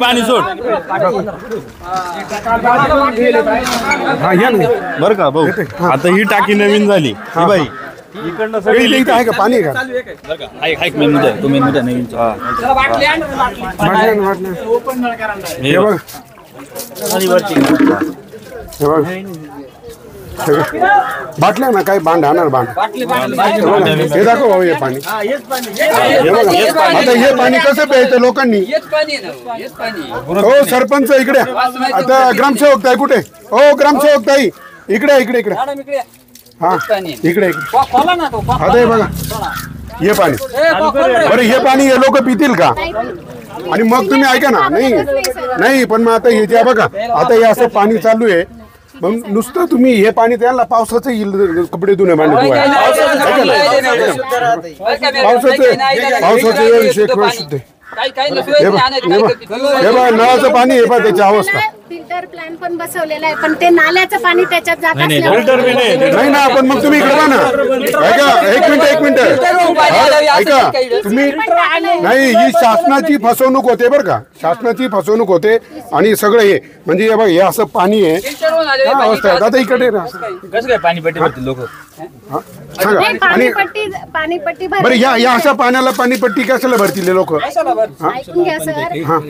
पाणी सोड बर का भाऊ. आता ही टाकी नवीन झाली ही बाई इकडनं सगळी आहे का पाणी का बाटल्या ना काही बांध आणणार बांध हे दाखव भाऊ हे पाणी आता हे पाणी कसं प्यायचं लोकांनी हो सरपंच इकडे आता ग्रामसेवक ताई कुठे हो ग्रामसेवक ताई इकडे इकडे इकडे हा इकडे आता हे बघा हे पाणी बरं हे पाणी हे लोक पितील का आणि मग तुम्ही ऐका ना नाही पण मग आता हे जे बघा आता हे असं पाणी चालू आहे मग नुसतं तुम्ही हे पाणी त्यांना पावसाचं येईल कपडे धुणे भांडे पावसाचं विषय शुद्ध नळाचं पाणी हे त्याची अवस्था फिल्टर प्लांट पण बसवलेला आहे पण ते नाल्याचं पाणी त्याच्यात जात नाही ना आपण मग तुम्ही इकडे ना ऐका एक मिनिट ऐका तुम्ही नाही ही शासनाची फसवणूक होते बरं का शासनाची फसवणूक होते आणि सगळं हे म्हणजे हे बघ हे असं पाणी आहे अवस्था आहे आता इकडे कसं काय पाणीपट्टी भरतील लोक पाणीपट्टी बरं या अशा पाण्याला पाणीपट्टी कशाला भरतील लोक ऐकून घ्या सर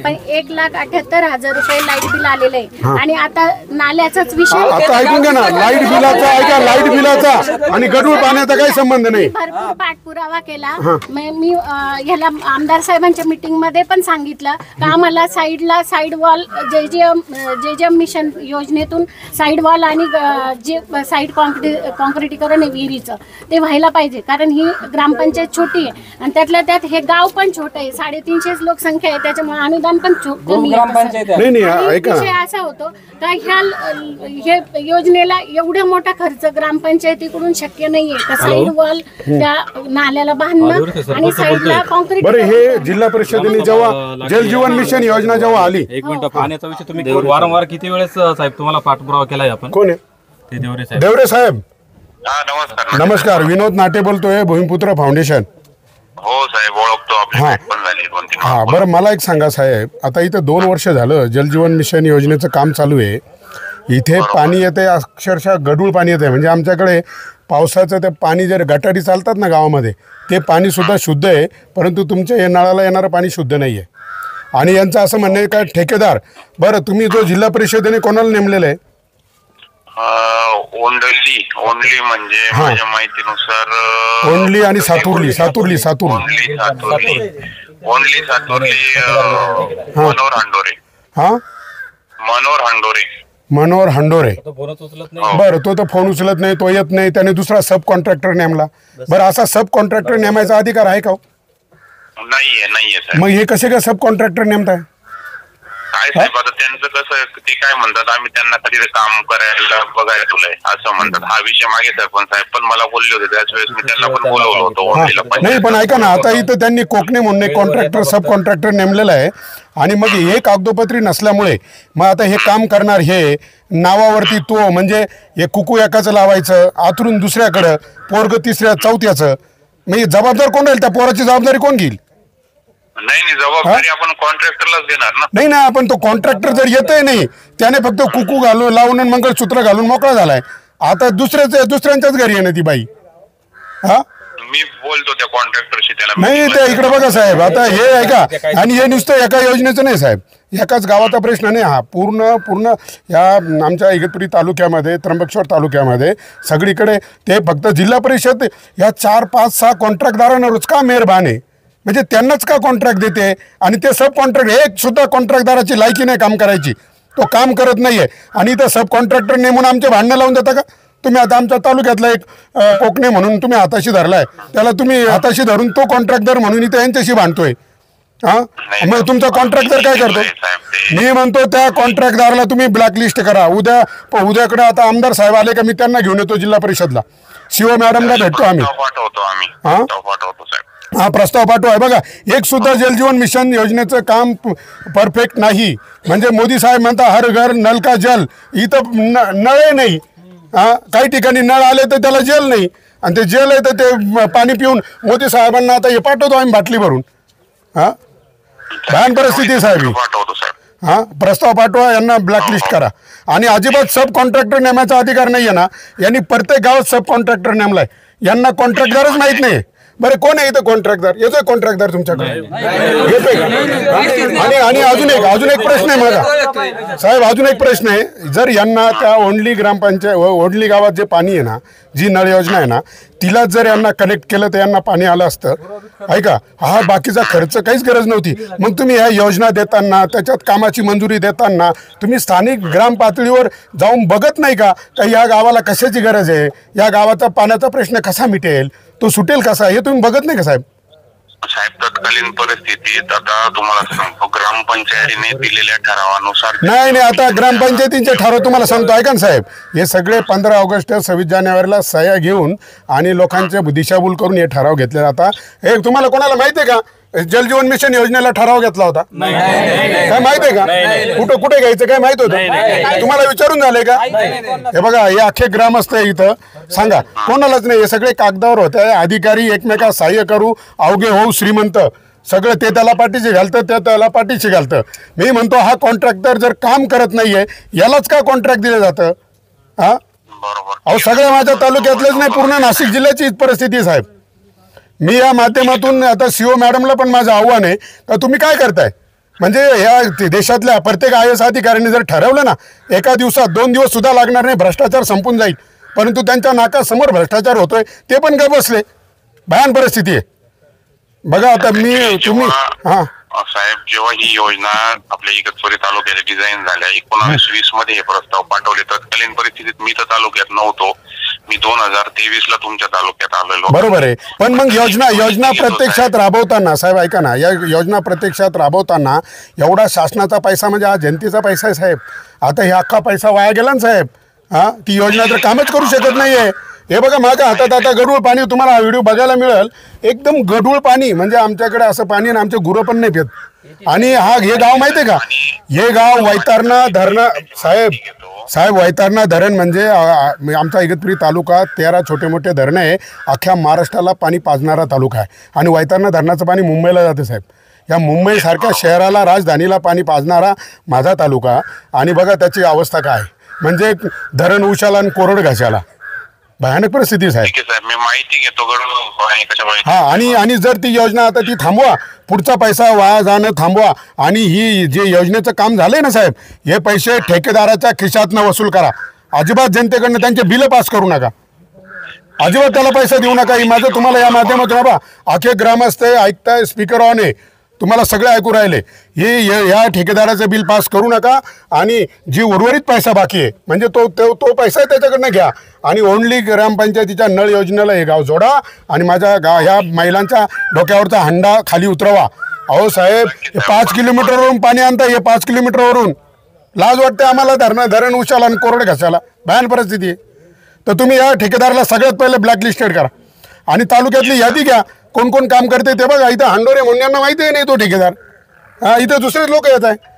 पण 1,78,000 रुपये लाईट बिल आलेलं आहे आणि आता नाल्याचाच विषय आता ऐकून घ्या ना लाईट बिलाचा आणि गढूळ पाण्याचा काही संबंध नाही भरपूर पाठपुरावा केला मी ह्याला आमदार साहेबांच्या मीटिंग मध्ये पण सांगितलं का आम्हाला साईड वॉल जेजेएम मिशन योजनेतून साईड वॉल आणि जे साईड कॉन्क्रिटीकरण आहे विहिरीचं ते व्हायला पाहिजे कारण ही ग्रामपंचायत छोटी आहे आणि त्यातल्या त्यात हे गाव पण छोटं आहे 350 लोकसंख्या आहे त्याच्यामुळे अनुदान पण कमी आहे असा होतो का ह्या योजनेला एवढा मोठा खर्च ग्रामपंचायतीकडून शक्य नाहीये का साईड वॉल त्या नाल्याला बांधणं आणि साईडला कॉन्क्रीट बरं हे जिल्हा परिषदेने जेव्हा जल जीवन मिशन योजना जेव्हा आली एक मिनिट पाण्याचा विषय तुम्ही वारंवार किती वेळेस साहेब तुम्हाला पाठपुरावा केलाय आपण कोण आहे देवरे साहेब नमस्कार विनोद नाटे बोलतोय भूमिपुत्र फाउंडेशन हो साहेब ओळखतो आपली हा बरं मला एक सांगा साहेब आता इथं 2 वर्ष झालं जलजीवन मिशन योजनेचं काम चालू आहे इथे पाणी येते अक्षरशः गढूळ पाणी येते म्हणजे आमच्याकडे पावसाचं ते पाणी जर गटारी चालतात ना गावामध्ये ते पाणी सुद्धा शुद्ध आहे परंतु तुमच्या हे नळाला येणारं पाणी शुद्ध नाही आहे आणि यांचं असं म्हणणं आहे का ठेकेदार बरं तुम्ही जो जिल्हा परिषदेने कोणाला नेमलेलं आहे ओनली म्हणजे माझ्या माहितीनुसार ओनली आणि सातुर्ली मनोहर हांडोरे बरं तो तर फोन उचलत नाही तो येत नाही त्याने दुसरा सब कॉन्ट्रॅक्टर नेमला बरं असा सब कॉन्ट्रॅक्टर नेमायचा अधिकार आहे का नाहीये मग हे कसे काय सब कॉन्ट्रॅक्टर नेमताय काय साहेब आता त्यांचं कसं ते काय म्हणतात आम्ही त्यांना कधी काम करायला बघायला तुलाय असं म्हणतात हा विषय मागे सरपंच साहेब पण मला बोलले होते त्याच वेळेस मी त्यांना पण बोलवलं होतं नाही पण ऐका ना आता इथं त्यांनी कोकणे म्हणून कॉन्ट्रॅक्टर सब कॉन्ट्रॅक्टर नेमलेला आहे आणि मग हे कागदोपत्री नसल्यामुळे मग आता हे काम करणार हे नावावरती तो म्हणजे हे कुकू एकाचं लावायचं आतरून दुसऱ्याकडं पोरग तिसऱ्या चौथ्याचं म्हणजे जबाबदार कोण राहील त्या पोराची जबाबदारी कोण घेईल नाही जबाबदारी आपण कॉन्ट्रॅक्टरलाच देणार ना नाही ना आपण तो कॉन्ट्रॅक्टर जर येतही नाही त्याने फक्त कुकू घालून लावून मंगळसूत्र घालून मोकळा झालाय आता दुसऱ्यांच्याच घरी आहे ना ती बाई हा मी बोलतो त्या कॉन्ट्रॅक्टरशी त्याला नाही ते इकडे बघा साहेब आता हे ऐका आणि हे नुसतं एका योजनेचं नाही साहेब एकाच गावाचा प्रश्न नाही हा पूर्ण या आमच्या इगतपुरी तालुक्यामध्ये त्र्यंबकेश्वर तालुक्यामध्ये सगळीकडे ते फक्त जिल्हा परिषद या 4, 5, 6 कॉन्ट्रॅक्टदारांवरच का मेहरबान आहे म्हणजे त्यांनाच का कॉन्ट्रॅक्ट देते आणि ते सब कॉन्ट्रॅक्ट एक सुद्धा कॉन्ट्रॅक्टदाराची लायकी नाही काम करायची तो काम करत नाहीये आणि इथं सब कॉन्ट्रॅक्टर नेमून आमचे भांडणं लावून देता का तुम्ही आता आमच्या तालुक्यातला एक कोकणे म्हणून तुम्ही हाताशी धरलाय त्याला तुम्ही हाताशी धरून तो कॉन्ट्रॅक्टर म्हणून इथं यांच्याशी भांडतोय हा मग तुमचा कॉन्ट्रॅक्टर काय करतो मी म्हणतो त्या कॉन्ट्रॅक्टदाराला तुम्ही ब्लॅकलिस्ट करा उद्याकडे आता आमदार साहेब आले का मी त्यांना घेऊन येतो जिल्हा परिषदला शिव मॅडमला भेटतो आम्ही हा प्रस्ताव पाठवा बघा एक सुद्धा जलजीवन मिशन योजनेचं काम परफेक्ट नाही म्हणजे मोदी साहेब म्हणता हर घर नल का जल इथं नळ नाही हा काही ठिकाणी नळ आले तर त्याला जल नाही आणि ते जल आहे तर ते पाणी पिऊन मोदी साहेबांना आता हे पाठवतो आम्ही बाटली भरून हा भयान परिस्थिती साहेब हा, प्रस्ताव पाठवा, यांना ब्लॅकलिस्ट करा. आणि अजिबात सब कॉन्ट्रॅक्टर नेमायचा अधिकार नाही आहे ना. यांनी प्रत्येक गावात सब कॉन्ट्रॅक्टर नेमलाय, यांना कॉन्ट्रॅक्टरच माहित नाही. बरं कोण आहे इथं कॉन्ट्रॅक्टर? येतोय कॉन्ट्रॅक्टर तुमच्याकडे? येतोय का? आणि अजून एक प्रश्न आहे माझा साहेब, अजून एक प्रश्न आहे. जर यांना त्या ओंडली ग्रामपंचायत ओंडली गावात जे पाणी आहे ना, जी नळ योजना आहे ना, तिला जर यांना कनेक्ट केलं तर यांना पाणी आलं असतं, ऐका. हा बाकीचा खर्च काहीच गरज नव्हती. मग तुम्ही ह्या योजना देताना, त्याच्यात कामाची मंजुरी देताना तुम्ही स्थानिक ग्राम पातळीवर जाऊन बघत नाही का या गावाला कशाची गरज आहे, या गावाचा पाण्याचा प्रश्न कसा मिटेल, तो सुटेल कसा, हे तुम्ही बघत नाही का साहेब? साहेब, तत्कालीन परिस्थितीत आता तुम्हाला सांगतो, ग्रामपंचायतीने दिलेल्या ठरावानुसार नाही, आता ग्रामपंचायतींचे ठराव तुम्हाला सांगतो, ऐका ना साहेब. हे सगळे 15 ऑगस्ट 26 जानेवारीला सह्या घेऊन आणि लोकांचे दिशाभूल करून हे ठराव घेतले जातात. हे तुम्हाला कोणाला माहिती आहे का? जलजीवन मिशन योजनेला ठराव घेतला होता, काय माहिती आहे का? कुठे घ्यायचं काय माहित होतं तुम्हाला? विचारून झालंय का? हे बघा, हे अख्खे ग्रामस्थ इथं सांगा, कोणालाच नाही. हे सगळे कागदावर होते. अधिकारी एकमेका सहाय्य करू, अवघे होऊ श्रीमंत, सगळं ते त्याला पाठीशी घालतं, ते त्याला पाठीशी घालतं. मी म्हणतो, हा कॉन्ट्रॅक्टर जर काम करत नाहीये, यालाच का कॉन्ट्रॅक्ट दिलं जातं? हा, अहो सगळ्या माझ्या तालुक्यातलेच नाही, पूर्ण नाशिक जिल्ह्याची परिस्थिती आहे साहेब. मी या माध्यमातून आता CO मॅडमला पण माझं आव्हान आहे का तुम्ही काय करताय, म्हणजे या देशातल्या प्रत्येक IAS अधिकाऱ्यांनी जर ठरवलं ना, एका दिवसात 2 दिवस सुद्धा लागणार नाही, भ्रष्टाचार संपून जाईल, परंतु त्यांच्या नाकासमोर भ्रष्टाचार होतोय, ते पण गप बसले. भयान परिस्थिती आहे. बघा आता तुम्ही हा साहेब, जेव्हा ही योजना आपल्या इगतपुरी तालुक्यात डिझाईन झाल्या 19-20 मध्ये हे प्रस्ताव पाठवले, तत्कालीन परिस्थितीत मी तर तालुक्यात नव्हतो. मी 2023 ला तुमच्या तालुक्यात आलेलो. बरोबर आहे. पण मग योजना प्रत्यक्षात राबवताना साहेब, ऐका ना, या योजना प्रत्यक्षात राबवताना एवढा शासनाचा पैसा म्हणजे हा जनतेचा पैसा आहे साहेब. आता हे अख्खा पैसा वाया गेला ना साहेब. हा, ती योजना तर कामच करू शकत नाहीये. हे बघा, माझ्या हातात आता गढूळ पाणी, तुम्हाला हा व्हिडिओ बघायला मिळेल, एकदम गढूळ पाणी, म्हणजे आमच्याकडे असं पाणी आणि आमचे गुरं पण नाही पित. आणि हे गाव माहिती आहे का? हे गाव वैतरणा धरण साहेब वैतरणा धरण म्हणजे आमचा इगतपुरी तालुका 13 छोटे मोठे धरण आहे. अख्ख्या महाराष्ट्राला पाणी पाजणारा तालुका आहे. आणि वैतरणा धरणाचं पाणी मुंबईला जाते साहेब. या मुंबईसारख्या शहराला, राजधानीला पाणी पाजणारा माझा तालुका. आणि बघा त्याची अवस्था काय, म्हणजे धरण उशाला आणि कोरड घाशाला, भयानक परिस्थिती साहेब. मी माहिती घेतो. हा, आणि जर ती योजना आता ती थांबवा, पुढचा पैसा वाया जाणं थांबवा. आणि ही जे योजनेचं काम झालंय ना साहेब, हे पैसे ठेकेदाराच्या खिशातनं वसूल करा. अजिबात जनतेकडनं त्यांचे बिलं पास करू नका, अजिबात त्याला पैसा देऊ नका. ही माझं तुम्हाला या माध्यमातून, बाबा अख्खे ग्रामस्थ ऐकताय, स्पीकर ऑन आहे, तुम्हाला सगळे ऐकू राहिले. या ठेकेदाराचं बिल पास करू नका. आणि जी उर्वरित पैसा बाकी आहे, म्हणजे तो पैसा त्याच्याकडनं घ्या. आणि ओंडली ग्रामपंचायतीच्या नळ योजनेला हे गाव जोडा. आणि माझ्या ह्या महिलांच्या डोक्यावरचा हंडा खाली उतरवा. अहो साहेब, 5 किलोमीटरवरून पाणी आणता, हे 5 किलोमीटरवरून, लाज वाटते आम्हाला. धरण उशाला आणि कोरड घासाला, भयान परिस्थिती आहे. तर तुम्ही या ठेकेदाराला सगळ्यात पहिले ब्लॅकलिस्टेड करा. आणि तालुक्यातली यादी घ्या, कोण कोण काम करते ते बघा. इथं हांडोरे म्हणून यांना माहिती नाही तो ठेकेदार. हा, इथं दुसरेच लोक येत आहे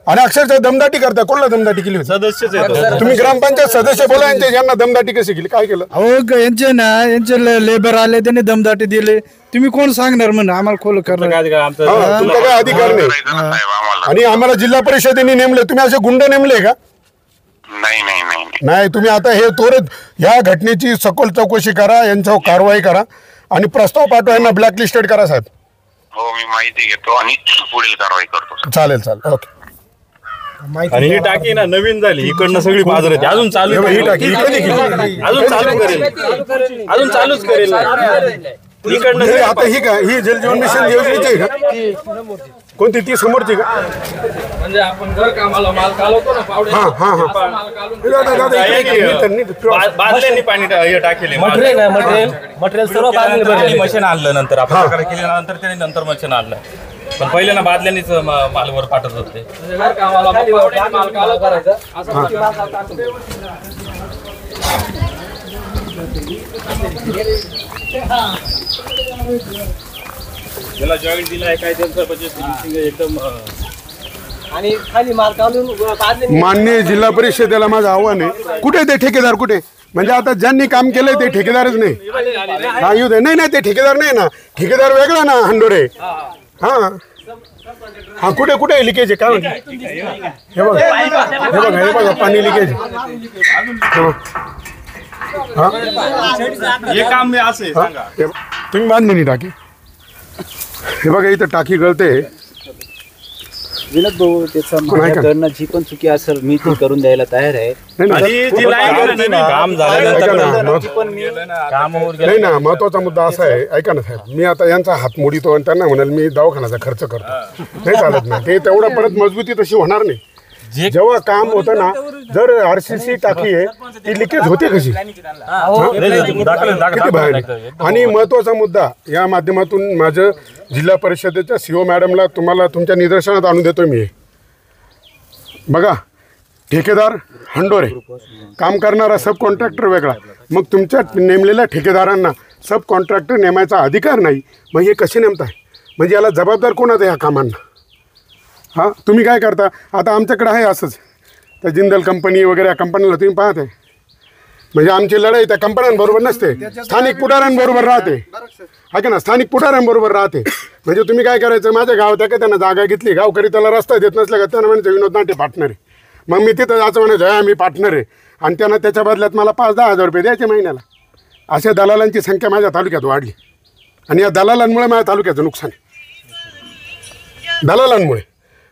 आणि अक्षरशः दमदाटी करताय. कोणाला दमदाटी केली? सदस्य. तुम्ही ग्रामपंचायत सदस्य बोला, यांना दमदाटी कशी केली, काय केलं? अहो यांचे लेबर आले, त्यांनी दमदाटी दिले. तुम्ही कोण सांगणार म्हणून आम्हाला खोल करणार? तुमचा काय अधिकार नाही. आणि आम्हाला जिल्हा परिषदेने नेमले, तुम्ही असे गुंड नेमले का? नाही. तुम्ही आता हे त्वरित या घटनेची सखोल चौकशी करा, यांच्यावर कारवाई करा आणि प्रस्ताव पाठवा, यांना ब्लॅकलिस्टेड करा साहेब. हो, मी माहिती घेतो आणि पुढील कारवाई करतो. चालेल, ओके. आणि ही टाकी ना नवीन झाली, इकडनं सगळी बाजार आहे, अजून चालू ही टाकी अजून चालूच करेल इकडनं. आता ही का, ही जलजीवन मिशन योजनेची आहे का? कोणती? ती समोरची का? म्हणजे आपण घर कामाला माल कालवतो ना, पावडे बादल्यांनी पाणी टाकेले, मटेरियल सर्व मशीन आणलं नंतर आपण केल्यानंतर त्याने नंतर मशीन आणलं. पण पहिले ना बादल्यांनीच मालवर पाठवत होते. घर कामाला माल कालव करायचं असं. त्याला जॉईंट दिलाय काय त्यांचं एकदम. आणि खाली माल कालून माननीय जिल्हा परिषदेला माझं आव्हान आहे, कुठे ते ठेकेदार कुठे? म्हणजे आता ज्यांनी काम केलंय ते ठेकेदारच नाही. नाही ते ठेकेदार नाही ना, ठेकेदार वेगळा ना, हांडोरे. हा, हा कुठे कुठे लिकेज आहे काय म्हणते हे बघा पाणी लिकेज तुम्ही बांधली नाही टाकी हे बघा इथं टाकी गळते विनोद भाऊ त्याचं माझ्याकडनं जी पण चुकी असेल मी ती करून द्यायला तयार आहे. नाही ना महत्वाचा मुद्दा असा आहे ऐका ना साहेब मी आता यांचा हात मोडीतो आणि त्यांना म्हणाल मी दवाखान्याचा खर्च करतो नाही चालत ना ते तेवढं परत मजबूती तशी होणार नाही. जेव्हा काम होतं ना जर RCC टाकी आहे ती लिकेज होते कशी किती बाहेर. आणि महत्वाचा मुद्दा या माध्यमातून माझं जिल्हा परिषदेच्या CO मॅडमला तुम्हाला तुमच्या निदर्शनात आणून देतोय मी. बघा ठेकेदार हंडोरे काम करणारा सब कॉन्ट्रॅक्टर वेगळा मग तुमच्या नेमलेल्या ठेकेदारांना सब कॉन्ट्रॅक्टर नेमायचा अधिकार नाही मग हे कसे नेमताय म्हणजे याला जबाबदार कोण आहे ह्या कामांना. हां तुम्ही काय करता आता आमच्याकडे आहे असंच त्या जिंदल कंपनी वगैरे या कंपनीला तुम्ही पाहत आहे म्हणजे आमची लढाई त्या कंपन्यांबरोबर नसते स्थानिक पुढाऱ्यांबरोबर राहते आहे ना स्थानिक पुढाऱ्यांबरोबर राहते. म्हणजे तुम्ही काय करायचं माझ्या गावात आहे का त्यांना जागा घेतली गावकरी त्याला रस्ता देत नसल्या का त्यांना म्हणायचं विनोद नाटे पार्टनर आहे मग मी तिथं जायचं म्हणायचं मी पार्टनर आहे आणि त्यांना त्याच्या बदल्यात मला 5-10 हजार रुपये द्यायचे महिन्याला. अशा दलालांची संख्या माझ्या तालुक्यात वाढली आणि या दलालांमुळे माझ्या तालुक्याचं नुकसान आहे दलालांमुळे.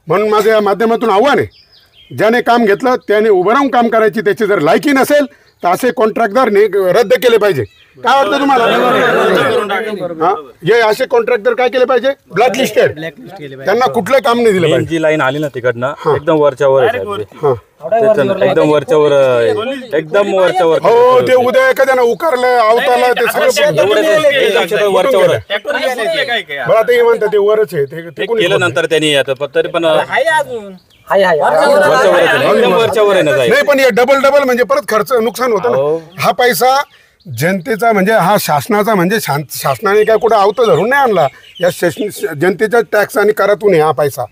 म्हणून माझं या माध्यमातून आव्हान आहे ज्याने काम घेतलं त्याने उभं राहून काम करायची त्याची जर लायकी नसेल तर असे कॉन्ट्रॅक्टदारने रद्द केले पाहिजे. काय वाटतं तुम्हाला हां हे असे कॉन्ट्रॅक्टर काय केले पाहिजे ब्लॅकलिस्टेड त्यांना कुठलं काम नाही दिलं पाहिजे. जी लाईन आली ना तिकडनं एकदम वरच्यावर एकदम वरच्यावर एकदम वरच्यावर हो ते उद्या एखाद्यानं उकारलं अवताला ते सगळं वरच्यावर बरं आता हे म्हणतात ते वरच आहे ते कोणी केलं नंतर त्यांनी आता तरी पण नाही पण हे डबल म्हणजे परत खर्च नुकसान होतं ना. हा पैसा जनतेचा म्हणजे हा शासनाचा म्हणजे शासनाने काय कुठं आवतं धरून नाही आणला या जनतेच्या टॅक्स आणि करातून हा पैसा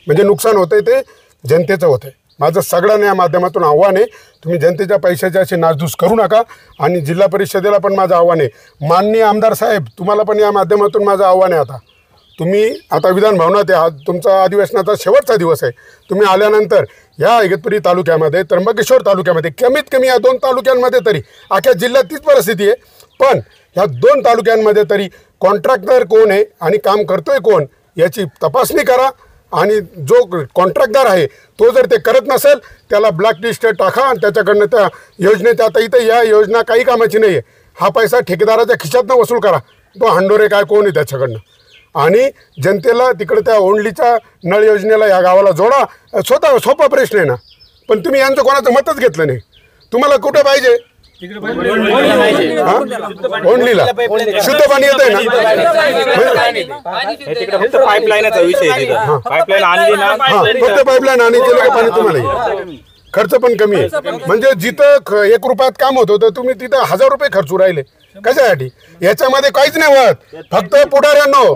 म्हणजे नुकसान होतंय ते जनतेचं होतंय. माझं सगळ्यांना या माध्यमातून आव्हान आहे तुम्ही जनतेच्या पैशाची अशी नासधूस करू नका. आणि जिल्हा परिषदेला पण माझं आव्हान आहे माननीय आमदार साहेब तुम्हाला पण या माध्यमातून माझं आव्हान आहे आता तुम्ही आता विधान भवनात हा तुमचा अधिवेशनाचा शेवटचा दिवस आहे तुम्ही आल्यानंतर या इगतपुरी तालुक्यामध्ये त्र्यंबकेश्वर तालुक्यामध्ये कमीत कमी या 2 तालुक्यांमध्ये तरी अख्ख्या जिल्ह्यात तीच परिस्थिती आहे पण ह्या 2 तालुक्यांमध्ये तरी कॉन्ट्रॅक्टर कोण आहे आणि काम करतोय कोण याची तपासणी करा. आणि जो कॉन्ट्रॅक्टदार आहे तो जर ते करत नसेल त्याला ब्लॅकलिस्टेड टाका आणि त्याच्याकडनं त्या योजनेच्या आता इथं या योजना काही कामाची नाही आहे हा पैसा ठेकेदाराच्या खिशातनं वसूल करा तो हंडोरे काय कोण आहे त्याच्याकडनं. आणि जनतेला तिकडे त्या ओंडलीच्या नळ योजनेला या गावाला जोडा सोपा प्रश्न आहे ना. पण तुम्ही यांचं कोणाचं मतच घेतलं नाही. तुम्हाला कुठं पाहिजे ओंडलीला शुद्ध पाणी येतंय ना पाईपलाईनचा विषय पाईपलाईन आणली ना फक्त पाईपलाईन आणि पाणी तुम्हाला खर्च पण कमी आहे. म्हणजे जिथं 1 रुपयात काम होत होतं तुम्ही तिथं 1000 रुपये खर्चू राहिले कशासाठी. याच्यामध्ये काहीच नाही होत फक्त पुढाऱ्यांनो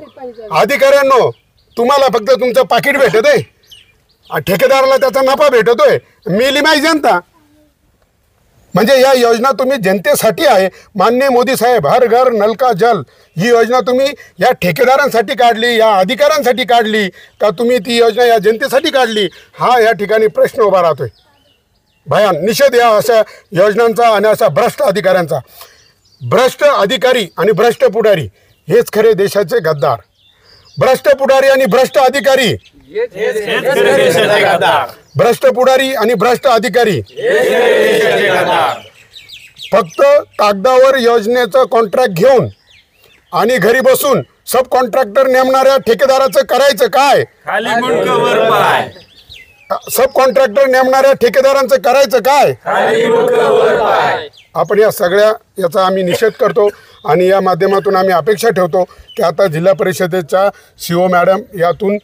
अधिकाऱ्यांनो तुम्हाला फक्त तुमचं पाकिट भेटत आहे ठेकेदाराला त्याचा नफा भेटतोय मेली माही जनता. म्हणजे या योजना तुम्ही जनतेसाठी आहे. माननीय मोदी साहेब हर घर नल का जल ही योजना तुम्ही या ठेकेदारांसाठी काढली या अधिकाऱ्यांसाठी काढली का तुम्ही ती योजना या जनतेसाठी काढली हा या ठिकाणी प्रश्न उभा राहतोय. भयान निषेध या अशा योजनांचा आणि अशा भ्रष्ट अधिकाऱ्यांचा. भ्रष्ट अधिकारी आणि भ्रष्ट पुढारी हेच खरे देशाचे गद्दार. भ्रष्ट पुढारी आणि भ्रष्ट अधिकारी भ्रष्ट पुढारी आणि भ्रष्ट अधिकारी फक्त कागदावर योजनेचं कॉन्ट्रॅक्ट घेऊन आणि घरी बसून सब कॉन्ट्रॅक्टर नेमणाऱ्या ठेकेदाराचं करायचं काय. सब कॉन्ट्रॅक्टर नेमणाऱ्या ठेकेदारांचं करायचं काय. आपण या सगळ्या याचा आम्ही निषेध करतो आणि या माध्यमातून आम्ही अपेक्षा ठेवतो की आता जिल्हा परिषदेच्या CO मॅडम यातून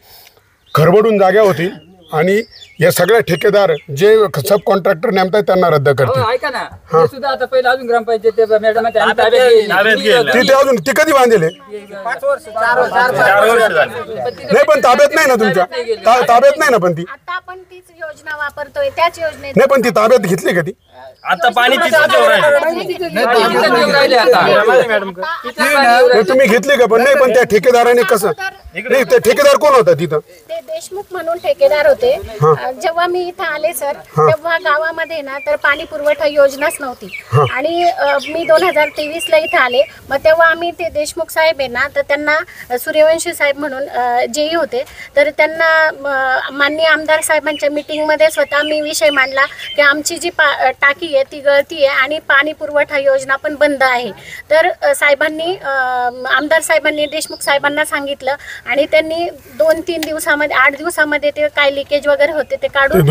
खरबडून जाग्या होतील आणि या सगळ्या ठेकेदार जे सब कॉन्ट्रॅक्टर नेमतात त्यांना रद्द करतील. ऐका ना ते सुद्धा आता पहिला अजून ग्रामपंचायत मॅडम तिथे अजून ती कधी बांधले 5 वर्ष 4 वर्ष नाही पण ताब्यात नाही ना तुमच्या ताब्यात नाही ना पण ती आता आपण तीच योजना वापरतोय त्याच योजनेत नाही पण ती ताब्यात घेतली का ती आता पाणी तुम्ही घेतली का पण नाही पण त्या ठेकेदाराने कसं नाही ते ठेकेदार कोण होता तिथं? ते देशमुख म्हणून ठेकेदार होते. जेव्हा मी इथं आले सर तेव्हा गावामध्ये ना तर पाणी पुरवठा योजनाच नव्हती आणि मी 2023 ला इथं आले. मग तेव्हा आम्ही ते देशमुख साहेब आहे ना तर त्यांना सूर्यवंशी साहेब म्हणून जेई होते तर त्यांना माननीय आमदार साहेबांच्या मीटिंगमध्ये स्वतः मी विषय मांडला की आमची जी टाकी आहे ती गळती आहे आणि पाणी पुरवठा योजना पण बंद आहे. तर साहेबांनी आमदार साहेबांनी देशमुख साहेबांना सांगितलं आणि त्यांनी 2-3 दिवसामध्ये 8 दिवसामध्ये ते काय लिकेज वगैरे होते ते काढून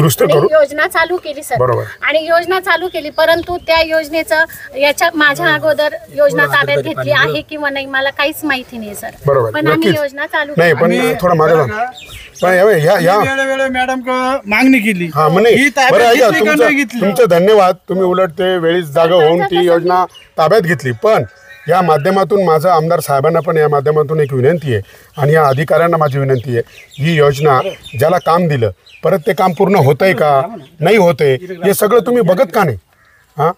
योजना चालू केली सर. आणि योजना चालू केली परंतु त्या योजनेचं याच्या माझ्या अगोदर योजना ताब्यात घेतली आहे किंवा नाही मला काहीच माहिती नाही सर. पण आम्ही योजना चालू नाही पण थोडं मागे मॅडम मागणी केली. तुमचं धन्यवाद. तुम्ही उलट ते वेळीच जागा होऊन ती योजना ताब्यात घेतली. पण या माध्यमातून माझं आमदार साहेबांना पण या माध्यमातून एक विनंती आहे आणि या अधिकाऱ्यांना माझी विनंती आहे, ही योजना ज्याला काम दिलं परत ते काम पूर्ण होतंय का नाही होतंय हे सगळं तुम्ही बघत का नाही? हां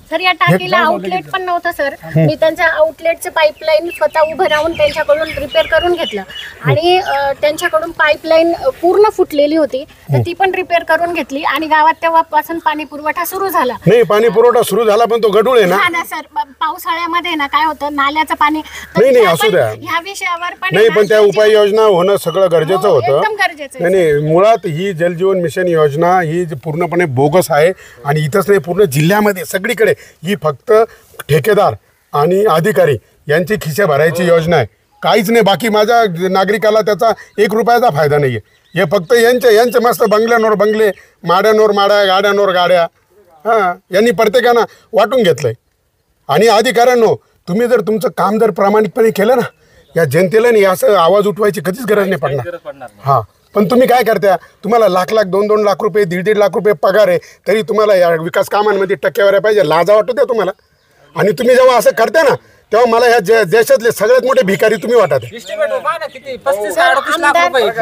सर या टाकीला आउटलेट पण नव्हतं सर. मी त्यांच्या आउटलेटचं पाईपलाईन स्वतः उभं राहून त्यांच्याकडून रिपेअर करून घेतलं आणि त्यांच्याकडून पाईपलाईन पूर्ण फुटलेली होती तर ती पण रिपेअर करून घेतली आणि गावात तेव्हापासून पाणी पुरवठा सुरू झाला. नाही पाणी पुरवठा सुरू झाला पण तो गढूळ आहे ना सर. पावसाळ्यामध्ये ना काय होतं नाल्याचं पाणी नाही असू द्या ह्या विषयावर पण नाही पण त्या उपाययोजना होणं सगळं गरजेचं होतं. एकदम गरजेचं नाही मुळात ही जलजीवन मिशन योजना ही पूर्णपणे बोगस आहे आणि इथंच नाही पूर्ण जिल्ह्यामध्ये सगळीकडे ही फक्त ठेकेदार आणि अधिकारी यांची खिसे भरायची योजना आहे. काहीच नाही बाकी माझ्या नागरिकाला त्याचा 1 रुपयाचा फायदा नाही आहे. हे फक्त यांचे मस्त बंगल्यांवर बंगले माड्यांवर माड्या गाड्यांवर गाड्या हां यांनी प्रत्येकानं वाटून घेतलंय. आणि अधिकाऱ्यांनो तुम्ही जर तुमचं काम जर प्रामाणिकपणे केलं ना या जनतेला नाही असं आवाज उठवायची कधीच गरज नाही पडणार. हां पण तुम्ही काय करता तुम्हाला लाख 2-2 लाख रुपये 1.5 लाख रुपये पगार आहे तरी तुम्हाला या विकास कामांमध्ये टक्केवारी पाहिजे. लाजा वाटू द्या तुम्हाला. आणि तुम्ही जेव्हा असं करता ना तेव्हा मला ह्या देशातले सगळ्यात मोठे भिकारी तुम्ही वाटत.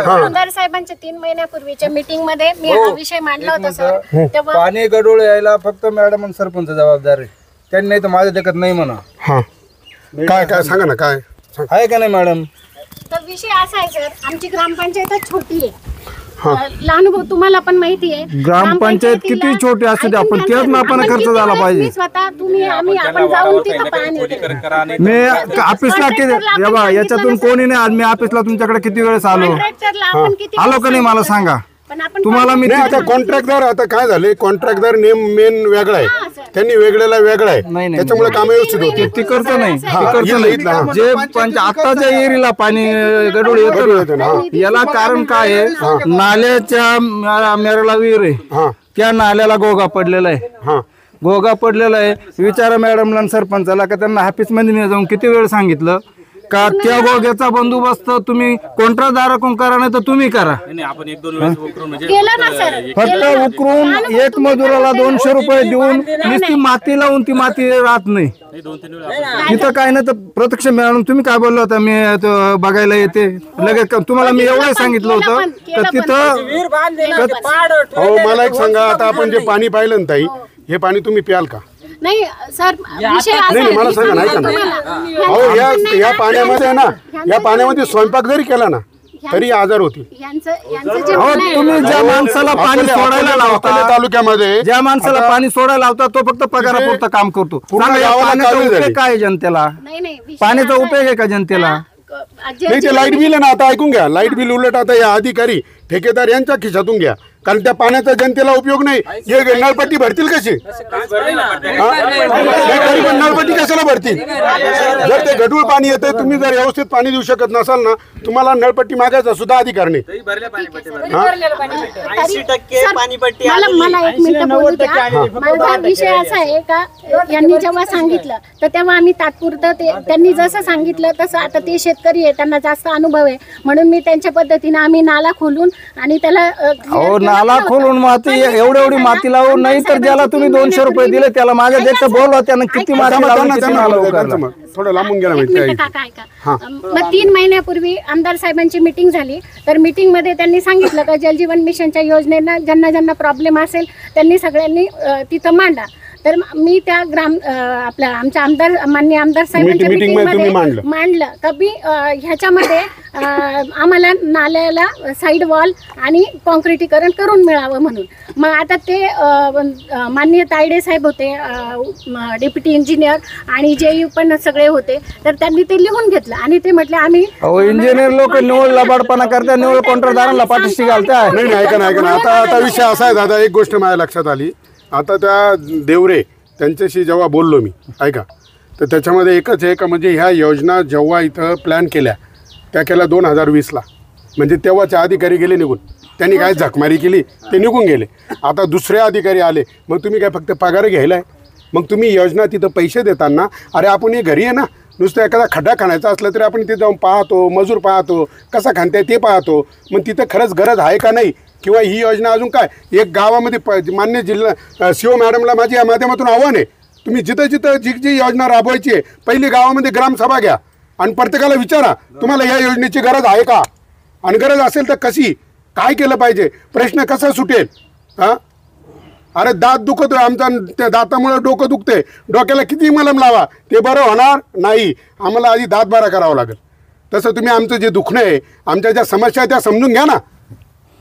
आमदार साहेबांच्या 3 महिन्यापूर्वीच्या मीटिंग मध्ये मी हा विषय मांडला होता सर. तेव्हा पाणी गढूळ यायला फक्त मॅडम आणि सरपंच जबाबदार आहे. त्यांनी नाही तर माझ्या देखत नाही म्हणा. हां काय सांगा ना काय आहे का नाही मॅडम? तर विषय असा आहे सर आमची ग्रामपंचायत छोटी आहे. लहान भाऊ तुम्हाला पण माहिती आहे ग्रामपंचायत किती छोटी असू दे आपण त्याच मापाने खर्च झाला पाहिजे. स्वतः तुम्ही आम्ही आपण जाऊन तिथं पाणी मी ऑफिसला याच्यातून कोणी नाही आज मी ऑफिसला तुमच्याकडे किती वेळेस आलो का नाही मला सांगा. तुम्हाला मी आता कॉन्ट्रॅक्टदार आता काय झाले कॉन्ट्रॅक्टदार नेम मेन वेगळा आहे त्यांनी वेगळ्याला वेगळा आहे त्याच्यामुळे काम व्यवस्थित होते. ती करतो नाही जे आताच्या एरियाला पाणी गडूळ येतं ना याला कारण काय आहे नाल्याच्या मेराला विहीर आहे त्या नाल्याला गोगा पडलेला आहे. गोगा पडलेला आहे. विचारा मॅडमला आणि सरपंचाला का त्यांना ऑफिस मध्ये जाऊन किती वेळ सांगितलं का त्या गोग्याचा बंदोबस्त तुम्ही कॉन्ट्रॅक्टदाराकडून करा नाही तर तुम्ही करा. फक्त उकरून एक मजुराला 200 रुपये देऊन नुसती माती लावून ती माती राहत नाही तिथं काय नाही तर प्रत्यक्ष मिळून तुम्ही काय बोलला होता मी बघायला येते लगेच तुम्हाला मी एवढं सांगितलं होतं तर तिथं. मला एक सांगा आता आपण जे पाणी पाहिलं ना ताई हे पाणी तुम्ही प्याल का? नाही सर विषय मला सांगा नाही का ना या पाण्यामध्ये ना या पाण्यामध्ये स्वयंपाक जरी केला ना तरी आजार होती. तुम्ही ज्या माणसाला पाणी सोडायला लावता तालुक्यामध्ये ज्या माणसाला पाणी सोडायला लावता तो फक्त पगारापुरतं काम करतो. काय जनतेला पाण्याचा उपयोग आहे का जनतेला? नाही ते लाईट बिल आहे ना आता ऐकून घ्या लाईट बिल उलट आता या अधिकारी ठेकेदार यांच्या खिशातून घ्या कारण त्या पाण्याचा जनतेला उपयोग नाही. हे नळपट्टी भरतील कशी? नळपट्टी कशाला भरतील? जर ते गढूळ पाणी येते तुम्ही जर व्यवस्थित पाणी देऊ शकत नसाल ना तुम्हाला नळपट्टी मागायचा सुद्धा अधिकार नाही. माझा विषय असा आहे का यांनी जेव्हा सांगितलं तर तेव्हा आम्ही तात्पुरतं त्यांनी जसं सांगितलं तसं आता ते शेतकरी आहे त्यांना जास्त अनुभव आहे म्हणून मी त्यांच्या पद्धतीने आम्ही नाला खोलून आणि त्याला नाला खोलून माती एवढी माती लावून नाही तर ज्याला तुम्ही 200 रुपये दिले त्याला माझ्या देखत बोलवा त्यानं किती माती थोडं लांबून गेला मग 3 महिन्यापूर्वी आमदार साहेबांची मीटिंग झाली तर मीटिंग मध्ये त्यांनी सांगितलं का जलजीवन मिशनच्या योजनेला ज्यांना ज्यांना प्रॉब्लेम असेल त्यांनी सगळ्यांनी तिथं मांडा. तर मी त्या आपल्या आमच्या आमदार माननीय आमदार साहेबांच्या Meeting मध्ये तुम्ही मीटिंगमध्ये मांडलं कभी ह्याच्यामध्ये आम्हाला नाल्याला साईड वॉल आणि कॉन्क्रिटीकरण करून मिळावं म्हणून. मग आता ते माननीय तायडे साहेब होते, डेप्युटी इंजिनियर आणि JU पण सगळे होते, तर त्यांनी ते लिहून घेतलं आणि ते म्हटले आम्ही इंजिनियर लोक निवड लबाडपणा करतात, निवड कॉन्ट्रॅक्टदारांना पाठीशी घालतात. नाही ऐका ना आता विषय असा आहे दादा, एक गोष्ट माझ्या लक्षात आली. आता त्या देवरे त्यांच्याशी जेव्हा बोललो मी ऐका, तर त्याच्यामध्ये एकच आहे का म्हणजे ह्या योजना जेव्हा इथं प्लॅन केल्या त्या केल्या 2020ला, म्हणजे तेव्हाचे अधिकारी गेले निघून, त्यांनी काय झकमारी केली ते निघून गेले. आता दुसरे अधिकारी आले, मग तुम्ही काय फक्त पगार घ्यायला आहे? मग तुम्ही योजना तिथं पैसे देताना, अरे आपण हे घरी आहे ना, नुसतं एखादा खड्डा खाण्याचा असला तरी आपण तिथे जाऊन पाहतो, मजूर पाहतो, कसा खाणताय ते पाहतो. मग तिथं खरंच गरज आहे का नाही, किंवा ही योजना अजून काय एक गावामध्ये मान्य जिल्हा CO मॅडमला माझी या माध्यमातून आव्हान आहे, तुम्ही जिथं जिथं जी योजना राबवायची आहे पहिली गावामध्ये ग्रामसभा घ्या आणि प्रत्येकाला विचारा तुम्हाला या योजनेची गरज आहे का, आणि गरज असेल तर कशी, काय केलं पाहिजे, प्रश्न कसा सुटेल. हां अरे दात दुखतोय आमचा, त्या दातामुळे डोकं दुखते, डोक्याला किती मलम लावा ते बरं होणार नाही, आम्हाला आधी दात बरा करावा लागेल. तसं तुम्ही आमचं जे दुखणं आहे, आमच्या ज्या समस्या आहे त्या समजून घ्या ना.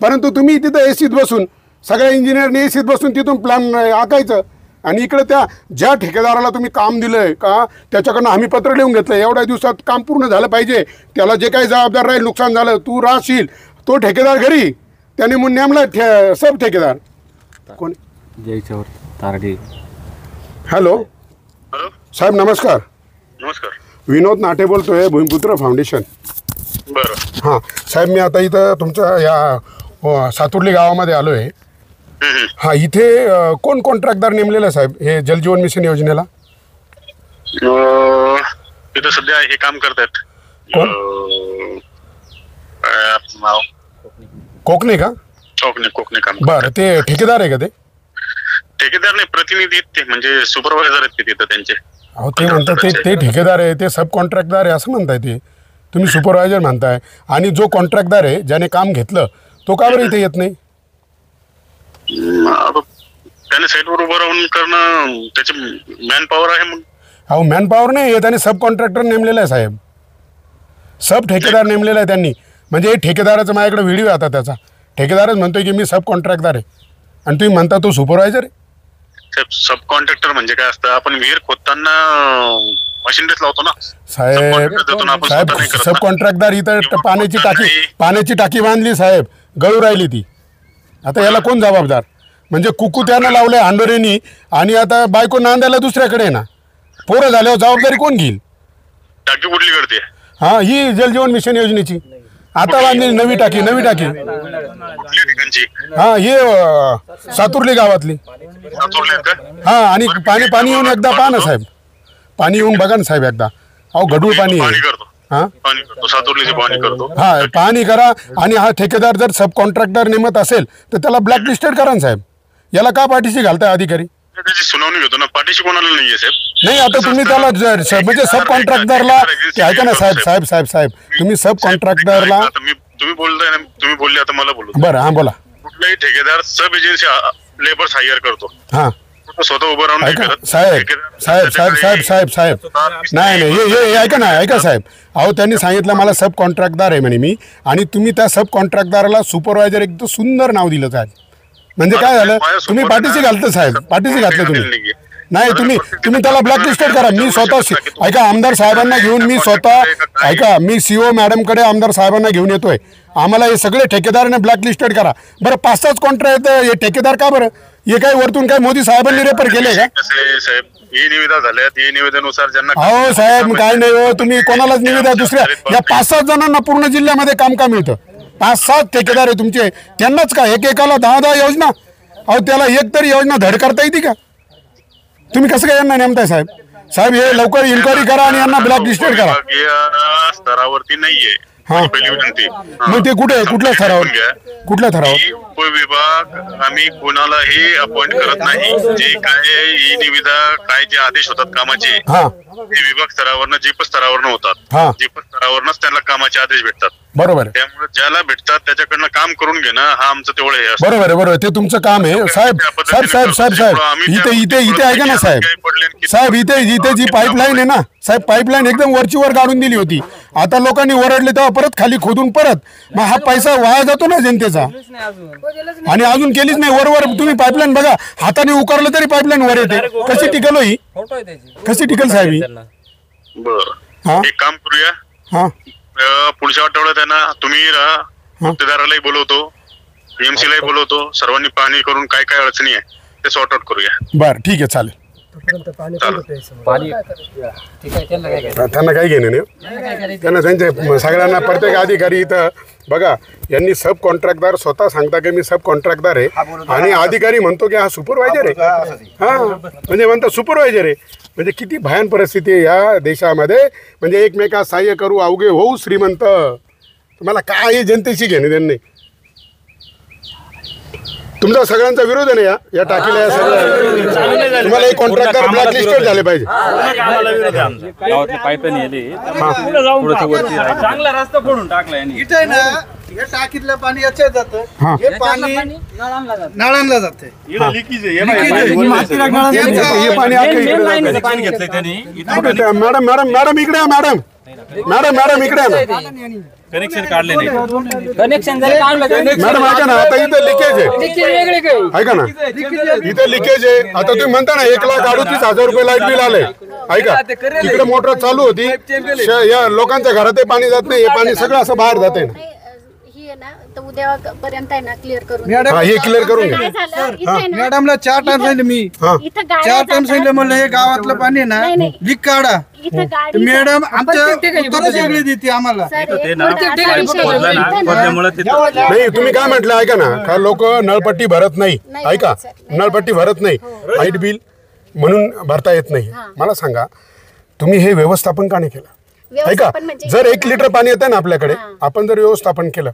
परंतु तुम्ही तिथं एसीत बसून, सगळ्या इंजिनियरने एसीत बसून तिथून प्लॅन आखायचं, आणि इकडे त्या ज्या ठेकेदाराला तुम्ही काम दिलंय का त्याच्याकडनं आम्ही पत्र लिहून घेतलं, एवढ्या दिवसात काम पूर्ण झालं पाहिजे, त्याला जे काही जबाबदार राहील, नुकसान झालं तू राहशील, तो ठेकेदार घरी, त्याने म्हणून नेमला सब ठेकेदार कोण. हॅलो साहेब नमस्कार. नमस्कार. विनोद नाटे बोलतोय, भूमिपुत्र फाउंडेशन. बरं. हां साहेब, मी आता इथं तुमच्या या सातुर्ली गावामध्ये आलो आहे. हां, इथे कोण कॉन्ट्रॅक्टदार नेमलेला साहेब हे जलजीवन मिशन योजनेला? तिथं सध्या हे काम करतात कोकणे का? कोकणे काम. बरं, ते ठेकेदार आहे का? ते ठेकेदार नाही, प्रतिनिधी आहेत ते, म्हणजे सुपरवायझर आहेत ते तिथं त्यांचे. अहो ते म्हणतात ते ठेकेदार आहे, ते सब कॉन्ट्रॅक्टदार आहे असं म्हणताय, ते तुम्ही सुपरवायझर म्हणताय, आणि जो कॉन्ट्रॅक्टदार आहे ज्याने काम घेतलं तो का बरं इथे येत नाही? त्याने साईटवर उभं राहून करणं त्याची मॅन पॉवर आहे. मग अहो मॅन पॉवर नाही आहे, त्याने सब कॉन्ट्रॅक्टर नेमलेला आहे साहेब, सब ठेकेदार नेमलेला आहे त्यांनी. म्हणजे ठेकेदाराचा माझ्याकडे व्हिडिओ आहे आता, त्याचा ठेकेदारच म्हणतोय की मी सब कॉन्ट्रॅक्टदार आहे, आणि तुम्ही म्हणता तो सुपरवायझर आहे. सब कॉन्ट्रॅक्टर म्हणजे काय असतं, आपण विहीर खोदताना मशिनरीज लावतो ना साहेब. साहेब सब कॉन्ट्रॅक्टदार इथं पाण्याची टाकी बांधली साहेब, गळू राहिली ती, आता याला कोण जबाबदार? म्हणजे कुकू त्यानं लावलंय हांडोरेनी, आणि आता बायको नांदायला दुसऱ्याकडे ना, पोरं झाल्यावर जबाबदारी कोण घेईल? टाकी कुठली करते? हा, ही जलजीवन मिशन योजनेची आता बांधली नवी टाकी. हा, ही सातुर्ली गावातली. हा, आणि पाणी येऊन एकदा पहा ना साहेब, पाणी येऊन बघा ना साहेब एकदा. अहो गढूळ पाणी आहे. हा, पाणी करा. आणि हा ठेकेदार जर सब कॉन्ट्रॅक्टर नेमत असेल तर त्याला ब्लॅकलिस्टेड करा ना साहेब. याला का पाठीशी घालताय अधिकारी? त्याची सुनावणी घेतो ना, पाठीशी कोणाला नाहीये साहेब. नाही, आता तुम्ही त्याला म्हणजे सब कॉन्ट्रॅक्टरला ऐका ना साहेब, तुम्ही सब कॉन्ट्रॅक्टरला तुम्ही बोलताय ना, तुम्ही बोलले आता मला बोलू. बरं, हा बोला. कुठलाही ठेकेदार सब एजन्सी लेबर्स हायर करतो. हा स्वतः उभं राहून साहेब नाही हे ऐका साहेब. अहो त्यांनी सांगितलं मला सब कॉन्ट्रॅक्टदार आहे म्हणे मी, आणि तुम्ही त्या सब कॉन्ट्रॅक्टदाराला सुपरवायझर एकदम सुंदर नाव दिलं साहेब. म्हणजे काय झालं, तुम्ही पाठीशी घालता साहेब, पाठीशी घातलं तुम्ही. नाही, तुम्ही त्याला ब्लॅकलिस्टेड करा. मी स्वतः ऐका, आमदार साहेबांना घेऊन मी स्वतः ऐका, मी CO मॅडमकडे आमदार साहेबांना घेऊन येतोय. आम्हाला हे सगळे ठेकेदाराने ब्लॅकलिस्टेड करा. बरं, 5-6 कॉन्ट्रॅक्ट हे ठेकेदार का बरं? हे काय वरतून काय मोदी साहेबांनी रेफर केले का? साहेब ही निविदा झाल्यात, ही निवेदनानुसार ज्यांना. हो साहेब, काय नाही हो, तुम्ही कोणालाच निविदा दुसऱ्या या 5-6 जणांना पूर्ण जिल्ह्यामध्ये काम का मिळतं? 5-6 ठेकेदार आहे तुमचे, त्यांनाच का एकेकाला 10-10 योजना? अहो त्याला एक तरी योजना धड करता येते का? तुम्ही कसं काय यांना नेमताय साहेब? साहेब हे लवकर इन्क्वायरी करा आणि यांना ब्लॅकलिस्टेड करा. स्तरावरती नाहीये. हा, मग ते कुठल्या स्तरावर? कुठल्या स्तरावर? उपविभाग आम्ही कोणालाही अपॉइंट करत नाही. जे काय ही निविदा, काय जे आदेश होतात कामाचे, ते विभाग स्तरावरनं जीप स्तरावरनं हा. होतात. जीप स्तरावरनच त्यांना कामाचे आदेश भेटतात. बरोबर आहे, त्यामुळे ज्याला भेटतात त्याच्याकडनं काम करून घेणं हा आमचं तेवढं हे असतं. बरोबर आहे, बरोबर आहे. ते तुमचं काम आहे साहेब. साहेब साहेब साहेब साहेब इथे ऐका ना साहेब. साहेब इथे जी पाईपलाईन आहे ना साहेब, पाईपलाईन एकदम वरची वर काढून दिली होती. आता लोकांनी ओरडले तेव्हा परत खाली खोदून परत, मग हा पैसा वाया जातो ना जनतेचा. आणि अजून केलीच नाही. वरवर तुम्ही पाईपलाईन बघा, हाताने उकारलं तरी पाईपलाईन वर येते. कशी टिकल ही, कशी टिकल साहेब ही? बरं, एक काम करूया. हा, पुढच्या आठवड्यात आहे ना, तुम्ही गुत्तेदारालाही बोलवतो, PMC लाही बोलवतो. सर्वांनी पाहणी करून काय काय अडचणी आहे ते सॉर्ट आउट करूया. बरं ठीक आहे, चालेल. त्यांना काही घेणं नाही. त्यांना त्यांचे सगळ्यांना प्रत्येक अधिकारी इथं बघा, यांनी सब कॉन्ट्रॅक्टदार स्वतः सांगता की मी सब कॉन्ट्रॅक्टदार आहे, आणि अधिकारी म्हणतो की हा सुपरवायझर आहे. हा, म्हणजे म्हणतो सुपरवायझर आहे. म्हणजे किती भयान परिस्थिती आहे या देशामध्ये. म्हणजे एकमेकास सहाय्य करू अवघे होऊ श्रीमंत. तुम्हाला काय जनतेशी घेणे देणं नाही. तुमचा सगळ्यांचा विरोध आहे ना या टाकीला, या सगळ्या तुम्हाला एक कॉन्ट्रॅक्टर ब्लॅकलिस्टेड झाले पाहिजे. चांगला रस्ता फोडून टाकला यांनी. इथे ना या टाकीतलं पाणी याच्यात जातं, हे पाणी नळांना जाते. हे पाणी घेतलंय त्यांनी. मॅडम मॅडम मॅडम इकडे या. मॅडम मॅडम मॅडम इकडे या ना. कनेक्शन काढले नाही. मॅडम ऐका ना, आता इथं लिकेज आहे. ऐका ना, इथे लिकेज आहे. आता तुम्ही म्हणता ना 1,38,000 रुपये लाईट बिल आलंय. ऐका, तिकडे मोटर चालू होती, या लोकांच्या घरात पाणी जात नाही. हे पाणी सगळं असं बाहेर जात आहे ना. उद्या पर्यंत आहे ना क्लिअर करून हे क्लिअर करून घ्या. मॅडमला 4 टाइम सांगितलं मी, 4 टाइम सांगितलं म्हणलं हे गावातलं पाणी आहे ना लीक काढा. मॅडम आमच्या उत्तर सगळी देते आम्हाला. नाही तुम्ही काय म्हटलं ऐका ना, का लोक नळपट्टी भरत नाही. ऐका, नळपट्टी भरत नाही, लाईट बिल म्हणून भरता येत नाही. मला सांगा तुम्ही हे व्यवस्थापन का नाही केलं? ऐका, जर 1 लिटर पाणी येतं ना आपल्याकडे, आपण जर व्यवस्थापन केलं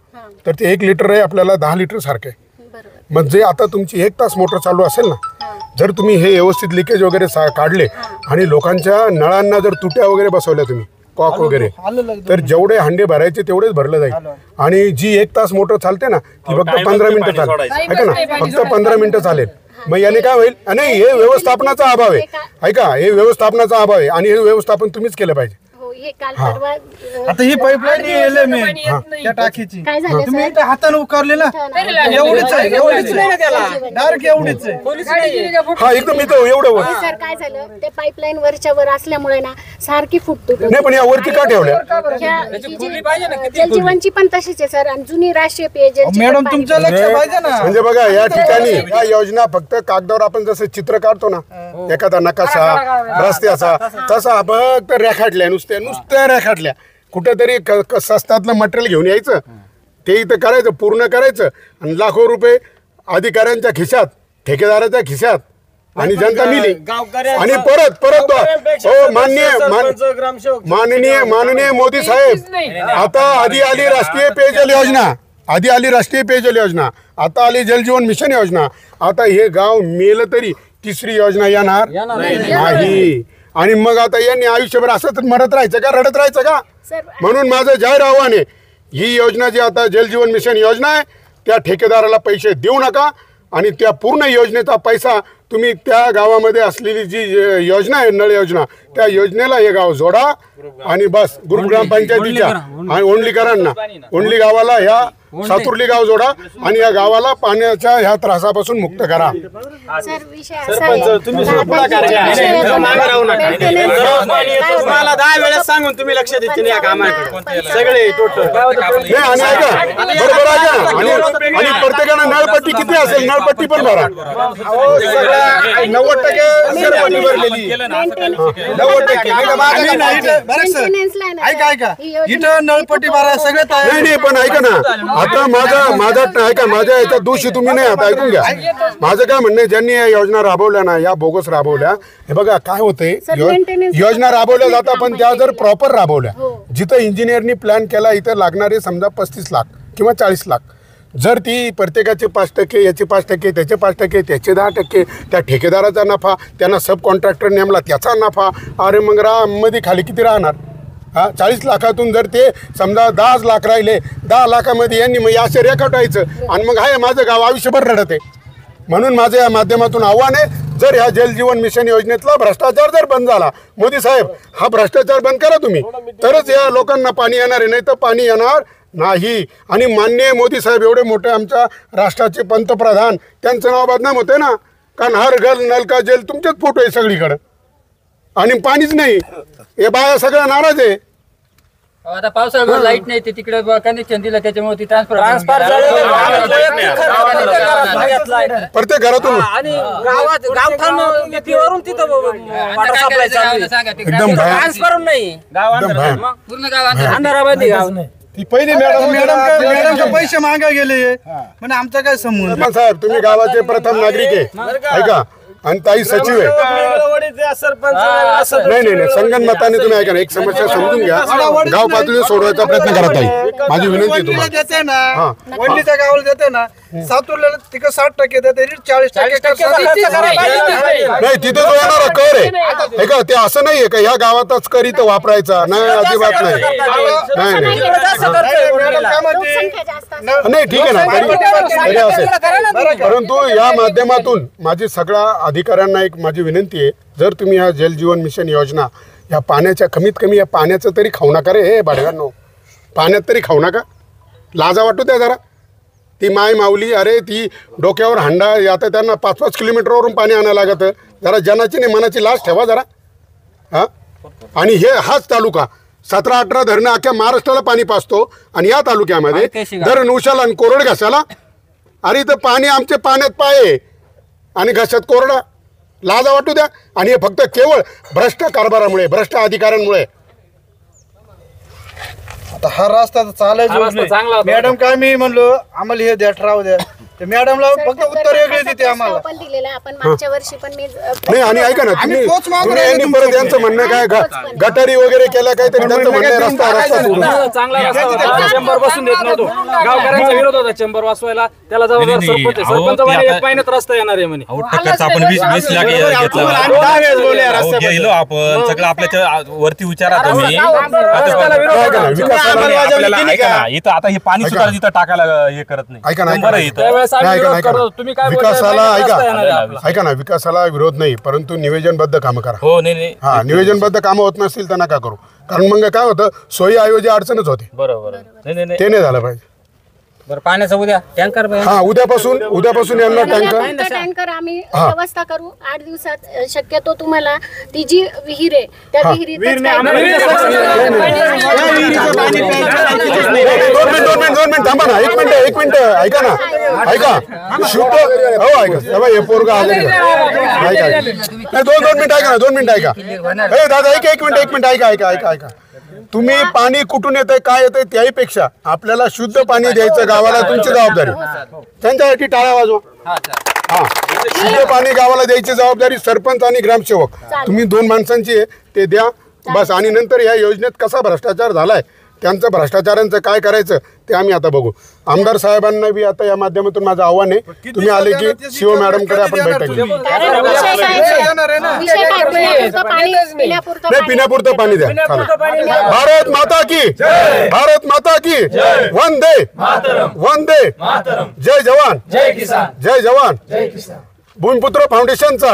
तर ते 1 लिटर आहे आपल्याला 10 लिटर सारखे. मग जे आता तुमची 1 तास मोटर चालू असेल ना, जर तुम्ही हे व्यवस्थित लिकेज वगैरे काढले आणि लोकांच्या नळांना जर तुट्या वगैरे बसवल्या तुम्ही, कॉक वगैरे, तर जेवढे हंडे भरायचे तेवढेच भरलं जाईल. आणि जी 1 तास मोटर चालते ना ती फक्त 15 मिनिटं चालेल. ऐका ना, फक्त 15 मिनिटं चालेल. मग याने काय होईल? आणि हे व्यवस्थापनाचा अभाव आहे. ऐका, हे व्यवस्थापनाचा अभाव आहे आणि हे व्यवस्थापन तुम्हीच केलं पाहिजे. आता ही पाईपलाईन येले मी त्या टाकीची, तुम्ही इथे हाताने उकारले ना, एवढीच आहे, एवढीच आहे, डायरेक्ट एवढीच आहे. हा एकदम इथं एवढं. सर काय झालं, ते पाईपलाईन वरच्या वर असल्यामुळे ना सारखी फुटतो. नाही पण या वरती का ठेवल्या? जलजीवनची पण तशीच आहे सर, आणि जुनी राष्ट्रीय पेयजल. मॅडम तुमचं लक्ष पाहिजे ना. म्हणजे बघा या ठिकाणी या योजना फक्त कागदावर आपण जसं चित्र काढतो ना एखादा नकाशा रस्त्याचा, तसा फक्त रेखाटल्या, नुसत्या रेखाटल्या. कुठेतरी स्वस्तातलं मटेरियल घेऊन यायचं, ते इथं करायचं, पूर्ण करायचं, आणि लाखो रुपये अधिकाऱ्यांच्या खिशात, ठेकेदाराच्या खिशात, आणि जनता मिली. आणि परत हो माननीय मोदी साहेब, आता आधी आली राष्ट्रीय पेयजल योजना, आता आली जलजीवन मिशन योजना. आता हे गाव मेलं तरी 3री योजना येणार नाही. आणि मग आता यांनी आयुष्यभर असं मरत राहायचं का, रडत राहायचं का? म्हणून माझं जाहीर आव्हान आहे, ही योजना जी आता जलजीवन मिशन योजना आहे त्या ठेकेदाराला पैसे देऊ नका, आणि त्या पूर्ण योजनेचा पैसा तुम्ही त्या गावामध्ये असलेली जी योजना आहे नळ योजना, त्या योजनेला हे गाव जोडा. आणि बस ग्रुप ग्रामपंचायतीच्या आणि ओंडली गावाला ह्या सातुर्ली गाव जोडा, आणि या गावाला पाण्याच्या ह्या त्रासापासून मुक्त करा. तुम्हाला 10 वेळेस सांगून तुम्ही लक्ष देते या कामाकडे सगळे टोटल. आणि ऐका बरोबर ऐका, आणि प्रत्येकानं नळपट्टी किती असेल नळपट्टी पण भरा. 90% नळपट्टी भरलेली, 90%. ऐका इथं नळपट्टी भरा सगळं. नाही पण ऐका ना, आता माझा ऐका, माझ्या याच्यात दोषी तुम्ही नाही. आता ऐकून घ्या, माझं काय म्हणणं, ज्यांनी या योजना राबवल्या ना, या बोगस राबवल्या, हे बघा काय होते, योजना राबवल्या जातात पण त्या जर प्रॉपर राबवल्या, जिथं इंजिनियरनी प्लॅन केला इथं लागणारे समजा 35 लाख किंवा 40 लाख, जर ती प्रत्येकाचे 5%, याचे 5%, त्याचे 5%, त्याचे 10%, त्या ठेकेदाराचा नफा, त्यांना सब कॉन्ट्रॅक्टर नेमला त्याचा नफा, अरे मग मध्ये खाली किती राहणार? 40 लाखातून जर ते समजा 10 लाख राहिले, 10 लाखामध्ये यांनी मग असे रेखाटायचं आणि मग आहे माझं गाव आयुष्यभर रडत आहे. म्हणून माझं या माध्यमातून आव्हान आहे, जर ह्या जलजीवन मिशन योजनेतला भ्रष्टाचार जर बंद झाला, मोदी साहेब हा भ्रष्टाचार बंद करा तुम्ही, तरच या लोकांना पाणी येणार आहे, नाही तर पाणी येणार नाही. आणि माननीय मोदी साहेब एवढे मोठे आमच्या राष्ट्राचे पंतप्रधान, त्यांचं नाव बदनाम होते ना, कारण हर घर नल का जल तुमचेच फोटो आहे सगळीकडे आणि पाणीच नाही. हे बाया सगळ्या नाराज आहे. आता पावसाळ्यात लाईट नाही, ते तिकडे कनेक्शन दिलं त्याच्यामुळे ती ट्रान्सफर प्रत्येक घरातून आणि गावात गावठाण वरून तिथं वॉटर सप्लाय चालू आहे. एकदम ट्रान्सफर नाही पूर्ण गावात अंधारामध्ये गाव नाही. ती पहिली मॅडम पैसे मागा गेले म्हणजे आमचा काय संबंध? साहेब तुम्ही गावाचे प्रथम नागरिक आहे ऐका, आणि ताई सचिव आहे. नाही संगनमताने तुम्ही ऐका ना, एक समस्या समजून घ्या, गाव पातळीवर सोडवायचा प्रयत्न करत आहे. माझी विनंती तुम्हाला देते ना, वडलीच्या गावाला देते ना, सातूरला तिकडे 60% देते, 40% नाही तिथे जो येणारा कर आहे का, ते असं नाहीये का ह्या गावातच कर इथं वापरायचा नाही, अजिबात नाही. नाही ठीक आहे ना, तरी असेल. परंतु या माध्यमातून माझी सगळ्या अधिकाऱ्यांना एक माझी विनंती आहे, जर तुम्ही ह्या जलजीवन मिशन योजना या पाण्याच्या कमीत कमी या पाण्याचं तरी खाऊ नका रे. हे भाडव्यांनो, पाण्यात तरी खाऊ नका, लाजा वाटू द्या जरा. ती माय माऊली, अरे ती डोक्यावर हांडा, आता त्यांना 5-5 किलोमीटरवरून पाणी आणायला लागतं. जरा जनाची नाही मनाची लाज ठेवा जरा. हां, आणि हाच तालुका 17-18 धरणं अख्ख्या महाराष्ट्राला पाणी पाजतो, आणि या तालुक्यामध्ये धरण उशाला आणि कोरड घासाला, अरे इथं पाणी आमचे पाण्यात पाय आणि घशात कोरडा. लाजा वाटू द्या. आणि हे फक्त केवळ भ्रष्ट कारभारामुळे, भ्रष्ट अधिकाऱ्यांमुळे. आता हा रस्ता चालायचा मॅडम, काय मी म्हणलो आम्हाला हे द्या, राहू द्या, ते मॅडमला फक्त उत्तर वेगळे देते आम्हाला. आपण मागच्या वर्षी पण नाही. आणि ऐका ना, तुम्ही परत यांचं म्हणणं काय, गटारी वगैरे केल्या काय तरी त्यांचं म्हणणं रस्ता चांगला रस्ता चेंबर बसून देत नव्हतो, गावकऱ्यांचा विरोध होता चेंबर वाचवायला. त्याला जबाबदार सरपंच म्हणे 1 महिन्यात रस्ता येणार आहे म्हणे. आपण 20 लाख गेलो आपण सगळं आपल्या वरती विचारा तुम्ही. इथं आता हे पाणी सुद्धा इथं टाकायला हे करत नाही. ऐका ना, ऐका ना, विकासाला विरोध नाही, परंतु नियोजनबद्ध कामं करा. हो नाही. हा, नियोजनबद्ध कामं होत नसतील तर नका करू, कारण मग काय होतं, सोयी ऐवजी अडचणच होते. बरोबर, ते नाही झालं पाहिजे. बरं, पाण्याचं उद्या टँकर, हा उद्यापासून यांना टँकर आम्ही व्यवस्था करू 8 दिवसात. शक्यतो तुम्हाला ती जी विहीर आहे त्या विहिरीत 2 मिनिट थांबा ना, 1 मिनिट ऐका ना, ऐका शुद्ध हो, ऐका हे पोरगा आले, ऐका नाही 2 मिनिट ऐका ना, 2 मिनिट ऐका. हे दादा एक मिनिट ऐका. तुम्ही पाणी कुठून येतंय काय येतंय त्याहीपेक्षा आपल्याला शुद्ध पाणी द्यायचं गावाला, तुमची जबाबदारी. त्यांच्यासाठी टाळ्या वाजवा. हा, शुद्ध पाणी गावाला द्यायची जबाबदारी सरपंच आणि ग्रामसेवक, तुम्ही 2 माणसांची आहे, ते द्या बस. आणि नंतर या योजनेत कसा भ्रष्टाचार झालाय, त्यांचं भ्रष्टाचारांचं काय करायचं ते आम्ही आता बघू. आमदार साहेबांना बी आता या माध्यमातून माझं आव्हान आहे, तुम्ही आले की शिव मॅडम कडे आपण बैठक घेऊ. नाही, पिण्यापुरतं पाणी द्या. भारत माता की, भारत माता की, वंदे जय जवान, जय जवान. भूमिपुत्र फाउंडेशनचा